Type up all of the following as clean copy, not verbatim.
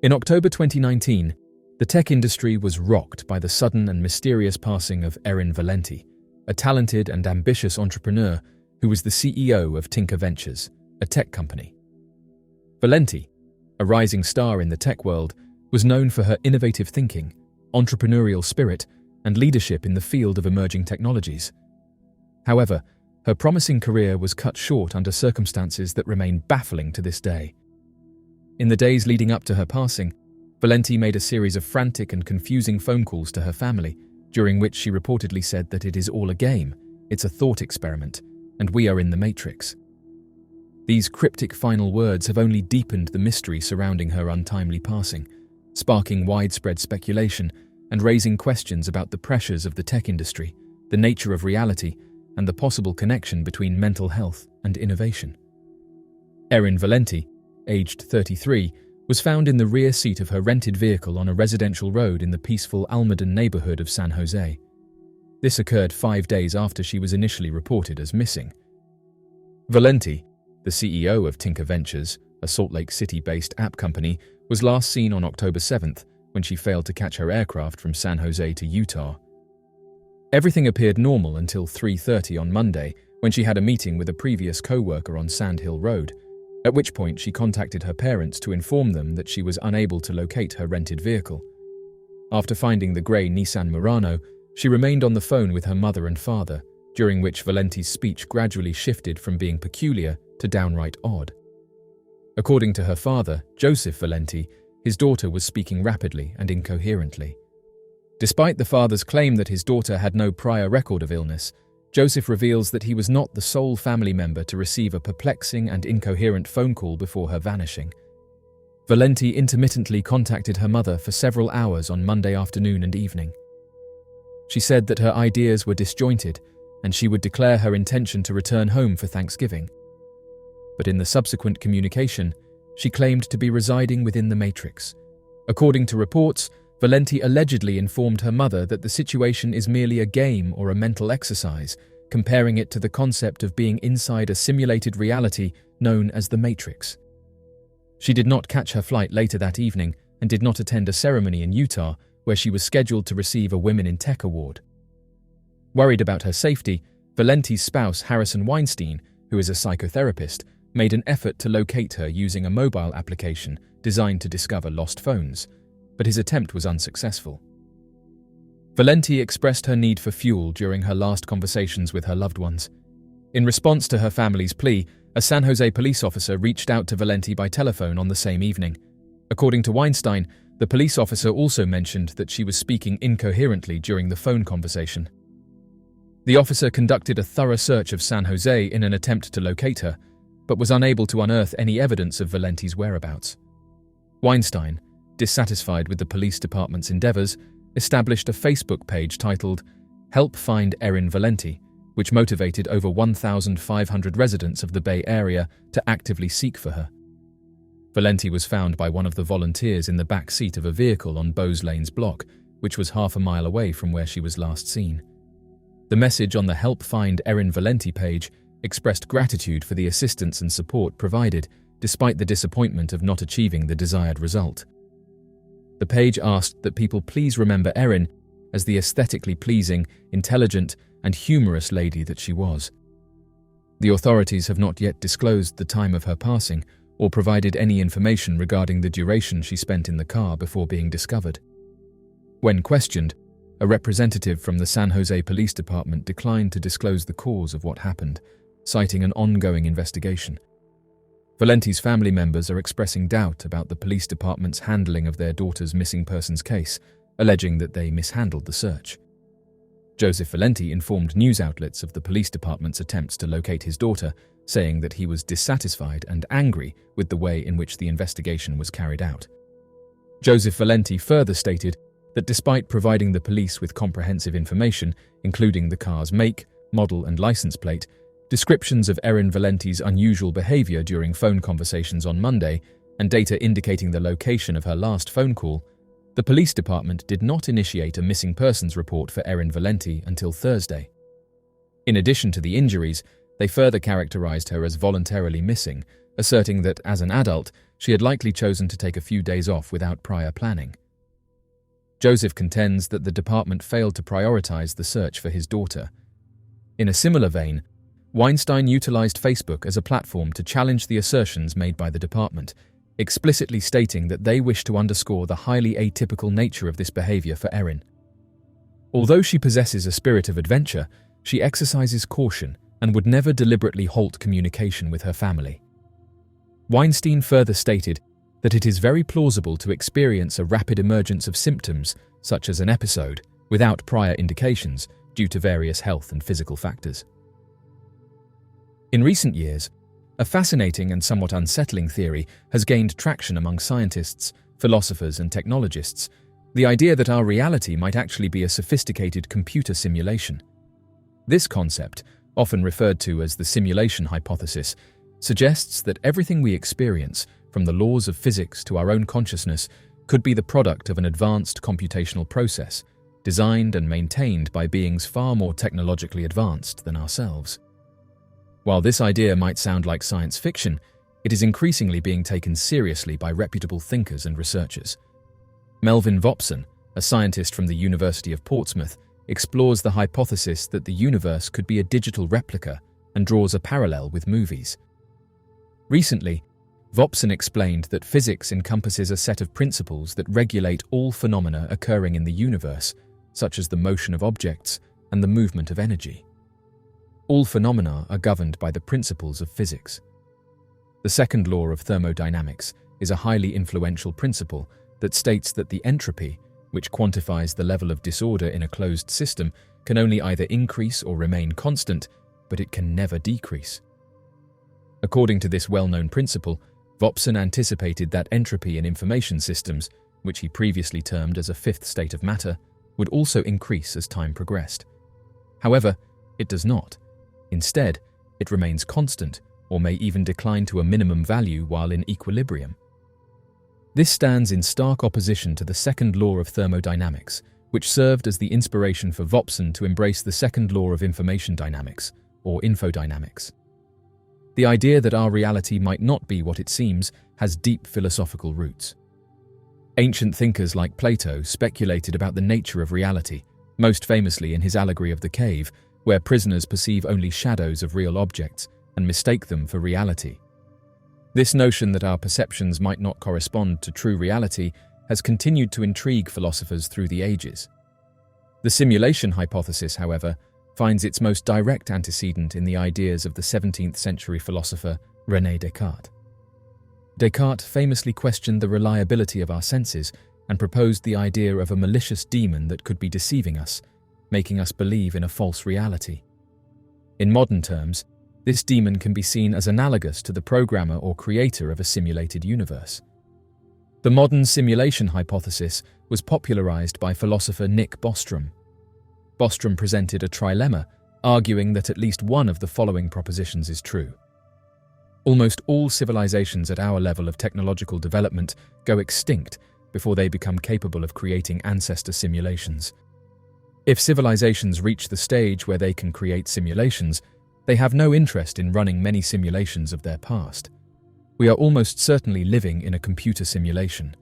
In October 2019, the tech industry was rocked by the sudden and mysterious passing of Erin Valenti, a talented and ambitious entrepreneur who was the CEO of Tinker Ventures, a tech company. Valenti, a rising star in the tech world, was known for her innovative thinking, entrepreneurial spirit, and leadership in the field of emerging technologies. However, her promising career was cut short under circumstances that remain baffling to this day. In the days leading up to her passing, Valenti made a series of frantic and confusing phone calls to her family, during which she reportedly said that it is all a game, it's a thought experiment, and we are in the Matrix. These cryptic final words have only deepened the mystery surrounding her untimely passing, sparking widespread speculation and raising questions about the pressures of the tech industry, the nature of reality, and the possible connection between mental health and innovation. Erin Valenti, aged 33, was found in the rear seat of her rented vehicle on a residential road in the peaceful Almaden neighborhood of San Jose. This occurred 5 days after she was initially reported as missing. Valenti, the CEO of Tinker Ventures, a Salt Lake City-based app company, was last seen on October 7th when she failed to catch her aircraft from San Jose to Utah. Everything appeared normal until 3:30 on Monday, when she had a meeting with a previous co-worker on Sand Hill Road, at which point she contacted her parents to inform them that she was unable to locate her rented vehicle. After finding the grey Nissan Murano, she remained on the phone with her mother and father, during which Valenti's speech gradually shifted from being peculiar to downright odd. According to her father, Joseph Valenti, his daughter was speaking rapidly and incoherently. Despite the father's claim that his daughter had no prior record of illness, Joseph reveals that he was not the sole family member to receive a perplexing and incoherent phone call before her vanishing. Valenti intermittently contacted her mother for several hours on Monday afternoon and evening. She said that her ideas were disjointed and she would declare her intention to return home for Thanksgiving. But in the subsequent communication, she claimed to be residing within the Matrix. According to reports, Valenti allegedly informed her mother that the situation is merely a game or a mental exercise, comparing it to the concept of being inside a simulated reality known as the Matrix. She did not catch her flight later that evening and did not attend a ceremony in Utah where she was scheduled to receive a Women in Tech award. Worried about her safety, Valenti's spouse Harrison Weinstein, who is a psychotherapist, made an effort to locate her using a mobile application designed to discover lost phones, but his attempt was unsuccessful. Valenti expressed her need for fuel during her last conversations with her loved ones. In response to her family's plea, a San Jose police officer reached out to Valenti by telephone on the same evening. According to Weinstein, the police officer also mentioned that she was speaking incoherently during the phone conversation. The officer conducted a thorough search of San Jose in an attempt to locate her, but was unable to unearth any evidence of Valenti's whereabouts. Weinstein, dissatisfied with the police department's endeavors, established a Facebook page titled "Help Find Erin Valenti," which motivated over 1,500 residents of the Bay Area to actively seek for her. Valenti was found by one of the volunteers in the back seat of a vehicle on Bose Lane's block, which was half a mile away from where she was last seen. The message on the Help Find Erin Valenti page expressed gratitude for the assistance and support provided, despite the disappointment of not achieving the desired result. The page asked that people please remember Erin as the aesthetically pleasing, intelligent, and humorous lady that she was. The authorities have not yet disclosed the time of her passing or provided any information regarding the duration she spent in the car before being discovered. When questioned, a representative from the San Jose Police Department declined to disclose the cause of what happened, citing an ongoing investigation. Valenti's family members are expressing doubt about the police department's handling of their daughter's missing persons case, alleging that they mishandled the search. Joseph Valenti informed news outlets of the police department's attempts to locate his daughter, saying that he was dissatisfied and angry with the way in which the investigation was carried out. Joseph Valenti further stated that despite providing the police with comprehensive information, including the car's make, model, and license plate, descriptions of Erin Valenti's unusual behavior during phone conversations on Monday, and data indicating the location of her last phone call, the police department did not initiate a missing persons report for Erin Valenti until Thursday. In addition to the injuries, they further characterized her as voluntarily missing, asserting that as an adult, she had likely chosen to take a few days off without prior planning. Joseph contends that the department failed to prioritize the search for his daughter. In a similar vein, Weinstein utilized Facebook as a platform to challenge the assertions made by the department, explicitly stating that they wish to underscore the highly atypical nature of this behavior for Erin. Although she possesses a spirit of adventure, she exercises caution and would never deliberately halt communication with her family. Weinstein further stated that it is very plausible to experience a rapid emergence of symptoms, such as an episode, without prior indications due to various health and physical factors. In recent years, a fascinating and somewhat unsettling theory has gained traction among scientists, philosophers, and technologists: the idea that our reality might actually be a sophisticated computer simulation. This concept, often referred to as the simulation hypothesis, suggests that everything we experience, from the laws of physics to our own consciousness, could be the product of an advanced computational process, designed and maintained by beings far more technologically advanced than ourselves. While this idea might sound like science fiction, it is increasingly being taken seriously by reputable thinkers and researchers. Melvin Vopson, a scientist from the University of Portsmouth, explores the hypothesis that the universe could be a digital replica and draws a parallel with movies. Recently, Vopson explained that physics encompasses a set of principles that regulate all phenomena occurring in the universe, such as the motion of objects and the movement of energy. All phenomena are governed by the principles of physics. The second law of thermodynamics is a highly influential principle that states that the entropy, which quantifies the level of disorder in a closed system, can only either increase or remain constant, but it can never decrease. According to this well-known principle, Vopson anticipated that entropy in information systems, which he previously termed as a fifth state of matter, would also increase as time progressed. However, it does not. Instead, it remains constant, or may even decline to a minimum value while in equilibrium. This stands in stark opposition to the second law of thermodynamics, which served as the inspiration for Vopson to embrace the second law of information dynamics, or infodynamics. The idea that our reality might not be what it seems has deep philosophical roots. Ancient thinkers like Plato speculated about the nature of reality, most famously in his allegory of the cave, where prisoners perceive only shadows of real objects and mistake them for reality. This notion that our perceptions might not correspond to true reality has continued to intrigue philosophers through the ages. The simulation hypothesis, however, finds its most direct antecedent in the ideas of the 17th century philosopher René Descartes. Descartes famously questioned the reliability of our senses and proposed the idea of a malicious demon that could be deceiving us, making us believe in a false reality. In modern terms, this demon can be seen as analogous to the programmer or creator of a simulated universe. The modern simulation hypothesis was popularized by philosopher Nick Bostrom. Bostrom presented a trilemma, arguing that at least one of the following propositions is true. Almost all civilizations at our level of technological development go extinct before they become capable of creating ancestor simulations. If civilizations reach the stage where they can create simulations, they have no interest in running many simulations of their past. We are almost certainly living in a computer simulation.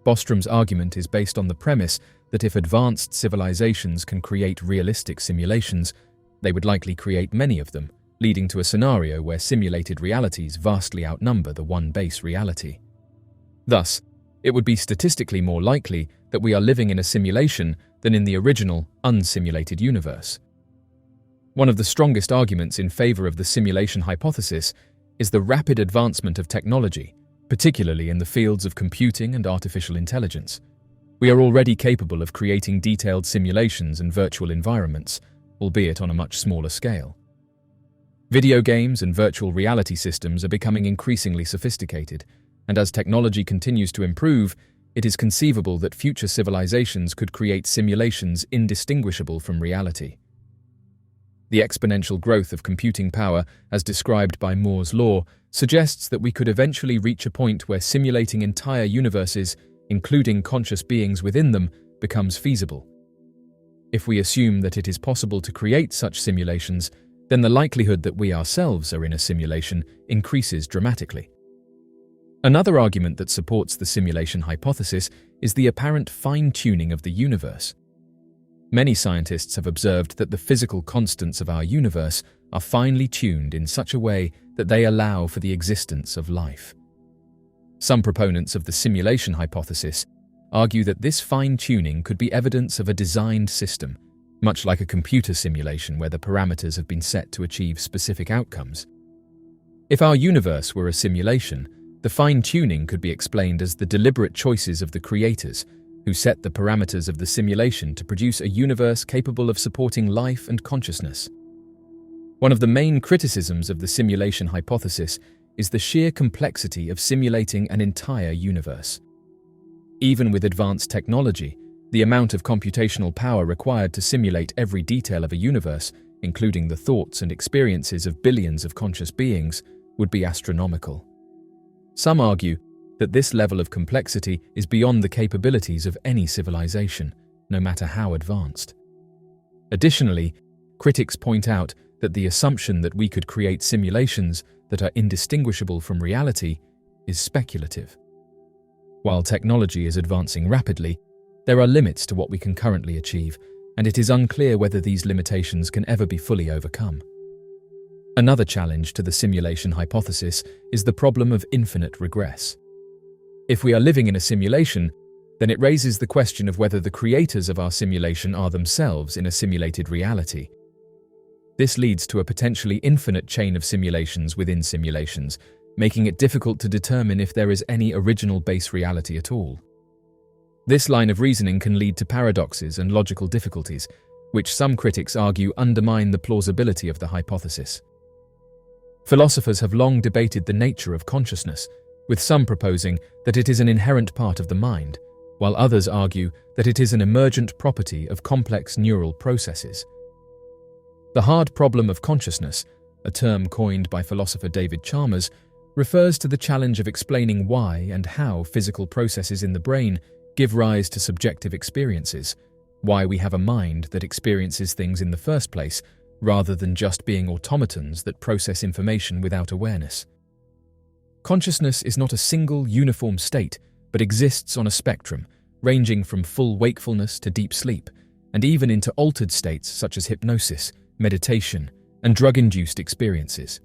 Bostrom's argument is based on the premise that if advanced civilizations can create realistic simulations, they would likely create many of them, leading to a scenario where simulated realities vastly outnumber the one base reality. Thus, it would be statistically more likely that we are living in a simulation than in the original, unsimulated universe. One of the strongest arguments in favor of the simulation hypothesis is the rapid advancement of technology, particularly in the fields of computing and artificial intelligence. We are already capable of creating detailed simulations and virtual environments, albeit on a much smaller scale. Video games and virtual reality systems are becoming increasingly sophisticated, and as technology continues to improve, it is conceivable that future civilizations could create simulations indistinguishable from reality. The exponential growth of computing power, as described by Moore's law, suggests that we could eventually reach a point where simulating entire universes, including conscious beings within them, becomes feasible. If we assume that it is possible to create such simulations, then the likelihood that we ourselves are in a simulation increases dramatically. Another argument that supports the simulation hypothesis is the apparent fine-tuning of the universe. Many scientists have observed that the physical constants of our universe are finely tuned in such a way that they allow for the existence of life. Some proponents of the simulation hypothesis argue that this fine-tuning could be evidence of a designed system, much like a computer simulation where the parameters have been set to achieve specific outcomes. If our universe were a simulation, the fine-tuning could be explained as the deliberate choices of the creators who set the parameters of the simulation to produce a universe capable of supporting life and consciousness. One of the main criticisms of the simulation hypothesis is the sheer complexity of simulating an entire universe. Even with advanced technology, the amount of computational power required to simulate every detail of a universe, including the thoughts and experiences of billions of conscious beings, would be astronomical. Some argue that this level of complexity is beyond the capabilities of any civilization, no matter how advanced. Additionally, critics point out that the assumption that we could create simulations that are indistinguishable from reality is speculative. While technology is advancing rapidly, there are limits to what we can currently achieve, and it is unclear whether these limitations can ever be fully overcome. Another challenge to the simulation hypothesis is the problem of infinite regress. If we are living in a simulation, then it raises the question of whether the creators of our simulation are themselves in a simulated reality. This leads to a potentially infinite chain of simulations within simulations, making it difficult to determine if there is any original base reality at all. This line of reasoning can lead to paradoxes and logical difficulties, which some critics argue undermine the plausibility of the hypothesis. Philosophers have long debated the nature of consciousness, with some proposing that it is an inherent part of the mind, while others argue that it is an emergent property of complex neural processes. The hard problem of consciousness, a term coined by philosopher David Chalmers, refers to the challenge of explaining why and how physical processes in the brain give rise to subjective experiences, why we have a mind that experiences things in the first place, rather than just being automatons that process information without awareness. Consciousness is not a single, uniform state, but exists on a spectrum, ranging from full wakefulness to deep sleep, and even into altered states such as hypnosis, meditation, and drug-induced experiences.